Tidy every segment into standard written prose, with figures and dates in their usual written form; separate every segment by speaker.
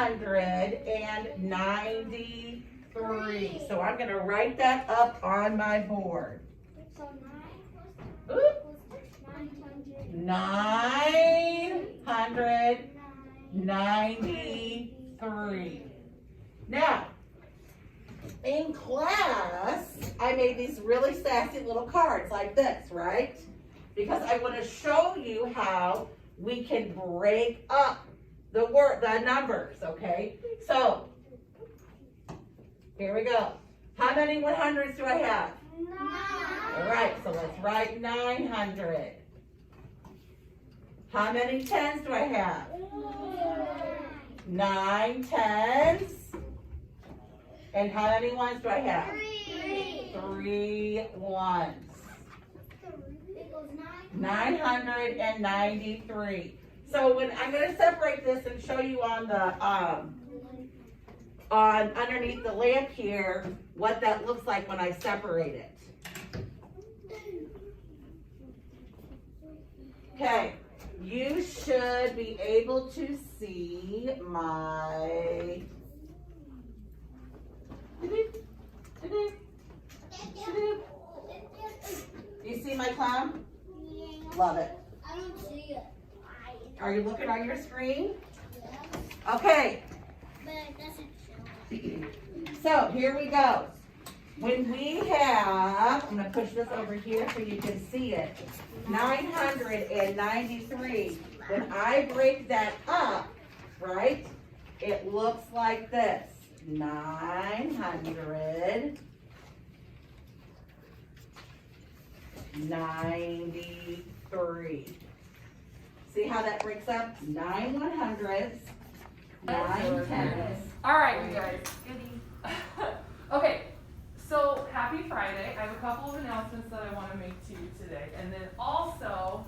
Speaker 1: 993. So I'm going to write that up on my board.
Speaker 2: So
Speaker 1: 993. Now, in class, I made these really sassy little cards like this, right? Because I want to show you how we can break up the numbers, okay? So, here we go. How many 100s do I have?
Speaker 2: 9.
Speaker 1: All right, so let's write 900. How many 10s do I have? 9 10s. And how many ones do I have? 3 ones. 993. So when I'm going to separate this and show you on the on underneath the lamp here what that looks like when I separate it. Okay, you should be able to see my you see my clown? Love it.
Speaker 2: I don't see it.
Speaker 1: Are you looking on your screen?
Speaker 2: Yeah.
Speaker 1: Okay.
Speaker 2: But it doesn't show.
Speaker 1: So here we go. When we have, I'm going to push this over here so you can see it, 993. When I break that up, right, it looks like this. 993. See how that breaks up? 9 100s, 9 10s.
Speaker 3: All right, you guys. Okay, so happy Friday. I have a couple of announcements that I want to make to you today. And then also,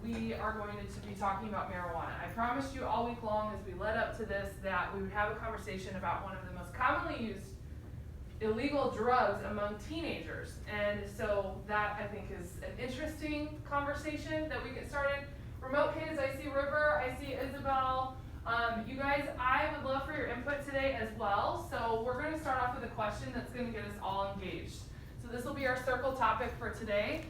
Speaker 3: we are going to be talking about marijuana. I promised you all week long as we led up to this that we would have a conversation about one of the most commonly used illegal drugs among teenagers. And so that I think is an interesting conversation that we get started. Remote kids, I see River, I see Isabel. You guys, I would love for your input today as well. So we're going to start off with a question that's going to get us all engaged. So this will be our circle topic for today.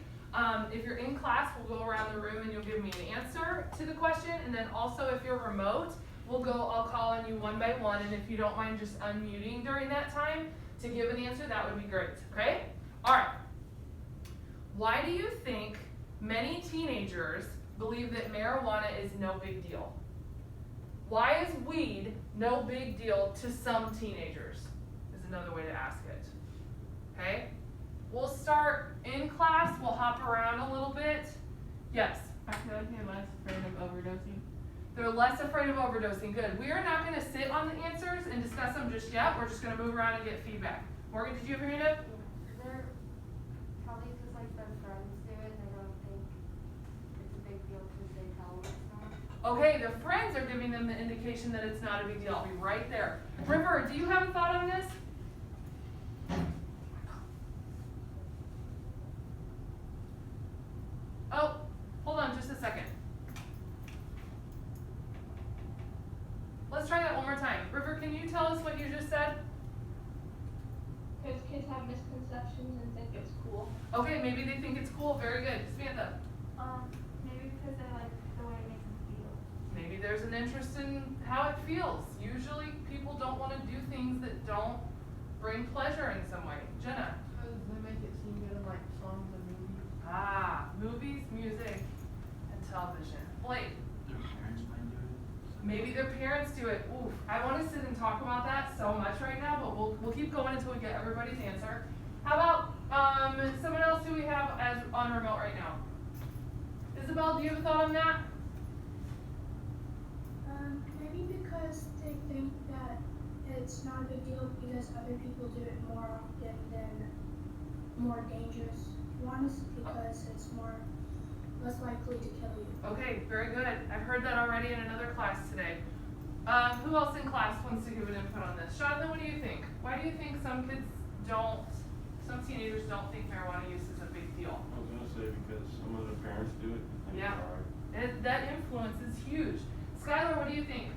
Speaker 3: If you're in class, we'll go around the room and you'll give me an answer to the question. And then also if you're remote, I'll call on you one by one. And if you don't mind just unmuting during that time to give an answer, that would be great. Okay? All right. Why do you think many teenagers believe that marijuana is no big deal? Why is weed no big deal to some teenagers? Is another way to ask it. Okay? We'll start in class. We'll hop around a little bit. Yes? I feel like they're less afraid of overdosing. They're less afraid of overdosing. Good. We are not going to sit on the answers and discuss them just yet. We're just going to move around and get feedback. Morgan, did you have your hand up?
Speaker 4: They're probably because like their friends do it, they don't think it's a big deal because they tell them it's not.
Speaker 3: Okay, their friends are giving them the indication that it's not a big deal. I'll be right there. River, do you have a thought on this? Oh, hold on just a second. Let's try that one more time. River, can you tell us what you just said?
Speaker 5: Because kids have misconceptions and think it's cool.
Speaker 3: Okay, maybe they think it's cool. Very good. Samantha.
Speaker 5: Maybe because they like the way it makes them feel.
Speaker 3: Maybe there's an interest in how it feels. Usually people don't want to do things that don't bring pleasure in some way. Jenna.
Speaker 6: Because they make it seem good in like songs and movies.
Speaker 3: Movies, music, and television. Blake.
Speaker 7: Their parents might do it.
Speaker 3: Maybe their parents do it. Oof, I want to sit and talk about that so much right now, but we'll keep going until we get everybody's answer. How about someone else who we have as on remote right now? Isabel, do you have a thought on that?
Speaker 8: Maybe because they think that it's not a big deal because other people do it more often than more dangerous ones because it's less likely to kill you.
Speaker 3: Okay, very good. I've heard that already in another class today. Who else in class wants to give an input on this? Jonathan, what do you think? Why do you think some teenagers don't think marijuana use is a big deal?
Speaker 7: I was gonna say because some of the parents do it.
Speaker 3: Yeah. That influence is huge. Skylar, what do you think?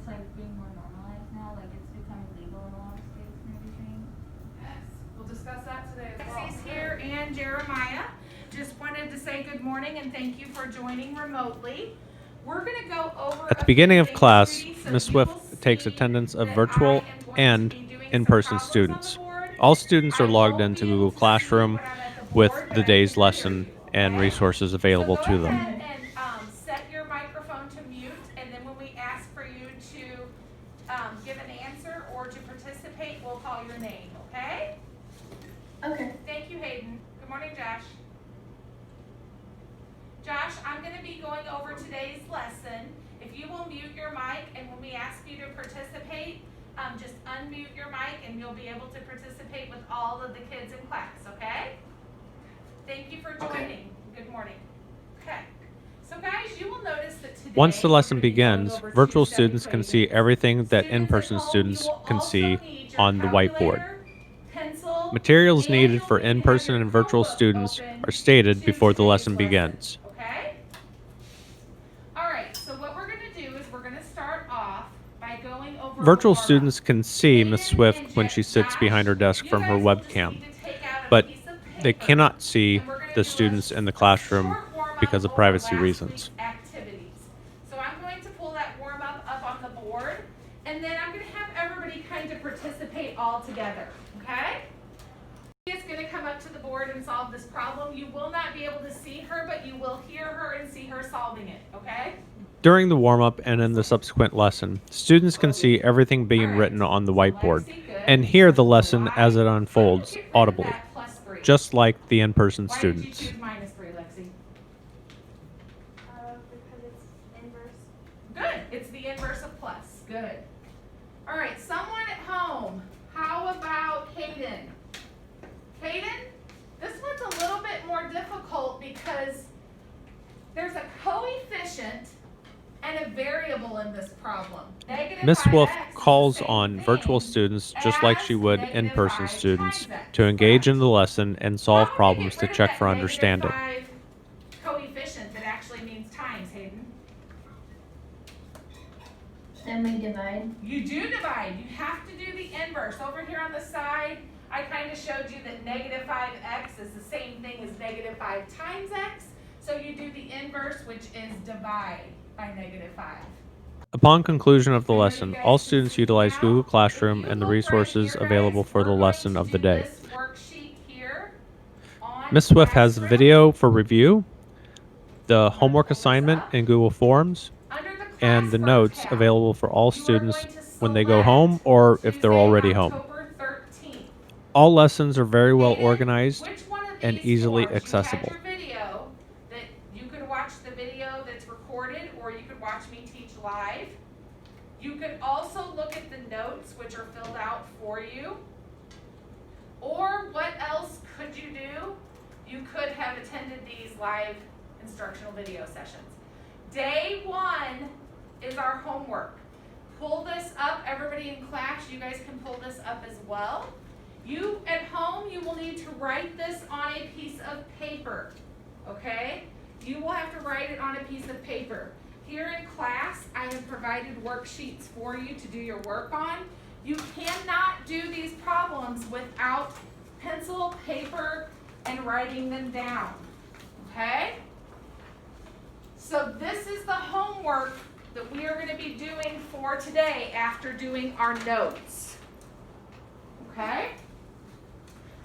Speaker 9: it's like being more normalized now, like it's becoming legal in a lot of states and everything.
Speaker 3: Yes, we'll discuss that today as well.
Speaker 1: Lexi's here and Jeremiah. Just wanted to say good morning and thank you for joining remotely. We're going to go over
Speaker 10: At the beginning of class, Ms. Swift takes attendance of virtual and in-person students. All students are logged into Google Classroom with the day's lesson and resources available to them.
Speaker 1: Go ahead and set your microphone to mute, and then when we ask for you to give an answer or to participate, we'll call your name, okay?
Speaker 8: Okay.
Speaker 1: Thank you, Hayden. Good morning, Josh. Josh, I'm going to be going over today's lesson. If you will mute your mic, and when we ask you to participate, just unmute your mic and you'll be able to participate with all of the kids in class, okay? Thank you for joining. Good morning. Okay. So guys, you will notice that today,
Speaker 10: Once the lesson
Speaker 1: we're gonna be going
Speaker 10: begins,
Speaker 1: over
Speaker 10: virtual
Speaker 1: two-step
Speaker 10: students can see
Speaker 1: equations.
Speaker 10: everything that
Speaker 1: Students at
Speaker 10: in-person
Speaker 1: home,
Speaker 10: students
Speaker 1: you will
Speaker 10: can
Speaker 1: also
Speaker 10: see
Speaker 1: need your
Speaker 10: on the whiteboard.
Speaker 1: calculator, pencil,
Speaker 10: Materials
Speaker 1: and
Speaker 10: needed
Speaker 1: you'll
Speaker 10: for
Speaker 1: need to have
Speaker 10: in-person
Speaker 1: your
Speaker 10: and virtual
Speaker 1: Chromebook
Speaker 10: students
Speaker 1: open
Speaker 10: are stated
Speaker 1: to
Speaker 10: before the
Speaker 1: today's
Speaker 10: lesson begins.
Speaker 1: Okay? All right, so what we're going to do is we're going to start off by going over
Speaker 10: Virtual
Speaker 1: the warm-up.
Speaker 10: students can see Ms.
Speaker 1: Hayden
Speaker 10: Swift
Speaker 1: and
Speaker 10: when she sits
Speaker 1: Josh,
Speaker 10: behind her desk
Speaker 1: you
Speaker 10: from her
Speaker 1: guys will just
Speaker 10: webcam,
Speaker 1: need to take out a
Speaker 10: but
Speaker 1: piece of
Speaker 10: they
Speaker 1: paper,
Speaker 10: cannot see
Speaker 1: and we're gonna
Speaker 10: the
Speaker 1: do
Speaker 10: students in the
Speaker 1: a
Speaker 10: classroom
Speaker 1: short warm-up
Speaker 10: because of
Speaker 1: over
Speaker 10: privacy
Speaker 1: last
Speaker 10: reasons.
Speaker 1: week's activities. So I'm going to pull that warm-up up on the board, and then I'm going to have everybody kind of participate all together, okay? She is going to come up to the board and solve this problem. You will not be able to see her, but you will hear her and see her solving it, okay?
Speaker 10: During the warm-up and in the subsequent lesson, students can see everything being written on the whiteboard and hear the lesson as it unfolds audibly, just like the in-person
Speaker 1: Why did you
Speaker 10: students.
Speaker 1: choose -3, Lexi?
Speaker 4: Because it's inverse.
Speaker 1: Good. It's the inverse of plus. Good. All right. Someone at home. How about Hayden? Hayden, this one's a little bit more difficult because there's a coefficient and a variable in this problem.
Speaker 10: Ms. Wolf
Speaker 1: -5x is the
Speaker 10: calls
Speaker 1: same
Speaker 10: on
Speaker 1: thing
Speaker 10: virtual students just like she would
Speaker 1: as
Speaker 10: in-person
Speaker 1: -5
Speaker 10: students
Speaker 1: times x,
Speaker 10: to engage in
Speaker 1: correct?
Speaker 10: the lesson and
Speaker 1: How
Speaker 10: solve
Speaker 1: would we
Speaker 10: problems
Speaker 1: get
Speaker 10: to
Speaker 1: rid of
Speaker 10: check
Speaker 1: that
Speaker 10: for understanding.
Speaker 1: -5 coefficient that actually means times, Hayden?
Speaker 9: Then we divide.
Speaker 1: You do divide. You have to do the inverse. Over here on the side, I kind of showed you that -5x is the same thing as -5 times x. So you do the inverse, which is divide by -5.
Speaker 10: Upon conclusion of the
Speaker 1: I know you
Speaker 10: lesson,
Speaker 1: guys
Speaker 10: all
Speaker 1: can
Speaker 10: students
Speaker 1: see
Speaker 10: utilize
Speaker 1: now.
Speaker 10: Google
Speaker 1: If
Speaker 10: Classroom
Speaker 1: you
Speaker 10: and the
Speaker 1: look right
Speaker 10: resources
Speaker 1: here,
Speaker 10: available
Speaker 1: guys,
Speaker 10: for the
Speaker 1: we're
Speaker 10: lesson
Speaker 1: going
Speaker 10: of
Speaker 1: to
Speaker 10: the
Speaker 1: do
Speaker 10: day.
Speaker 1: this worksheet here on
Speaker 10: Ms. Swift has
Speaker 1: Classroom.
Speaker 10: video for review, the
Speaker 1: I'm gonna
Speaker 10: homework
Speaker 1: pull this
Speaker 10: assignment
Speaker 1: up.
Speaker 10: in Google Forms,
Speaker 1: Under the
Speaker 10: and the
Speaker 1: Classroom
Speaker 10: notes
Speaker 1: tab,
Speaker 10: available for all
Speaker 1: you are
Speaker 10: students
Speaker 1: going to
Speaker 10: when they go
Speaker 1: select
Speaker 10: home or if they're
Speaker 1: Tuesday,
Speaker 10: already home.
Speaker 1: October 13th.
Speaker 10: All lessons are very well
Speaker 1: Hayden,
Speaker 10: organized
Speaker 1: which one of
Speaker 10: and
Speaker 1: these
Speaker 10: easily
Speaker 1: forms?
Speaker 10: accessible.
Speaker 1: You had your video that you could watch the video that's recorded, or you could watch me teach live. You could also look at the notes, which are filled out for you. Or what else could you do? You could have attended these live instructional video sessions. Day 1 is our homework. Pull this up, everybody in class, you guys can pull this up as well. You at home, you will need to write this on a piece of paper, okay? You will have to write it on a piece of paper. Here in class, I have provided worksheets for you to do your work on. You cannot do these problems without pencil, paper, and writing them down, okay? So this is the homework that we are going to be doing for today after doing our notes, okay?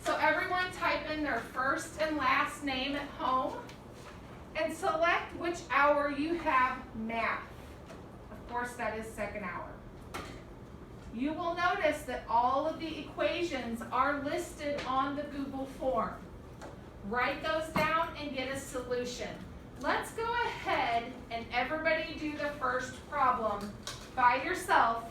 Speaker 1: So everyone type in their first and last name at home and select which hour you have math. Of course, that is second hour. You will notice that all of the equations are listed on the Google form. Write those down and get a solution. Let's go ahead and everybody do the first problem by yourself,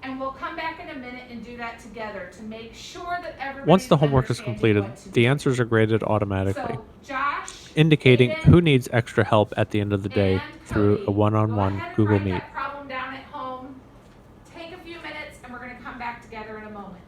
Speaker 1: and we'll come back in a minute and do that together to make sure that everybody.
Speaker 10: Once the homework is completed, the answers are graded automatically,
Speaker 1: So, Josh,
Speaker 10: indicating
Speaker 1: Hayden,
Speaker 10: who needs extra help at the end of the day
Speaker 1: and
Speaker 10: through
Speaker 1: Cody,
Speaker 10: a one-on-one
Speaker 1: go ahead and
Speaker 10: Google
Speaker 1: write
Speaker 10: Meet.
Speaker 1: that problem down at home. Take a few minutes, and we're going to come back together in a moment.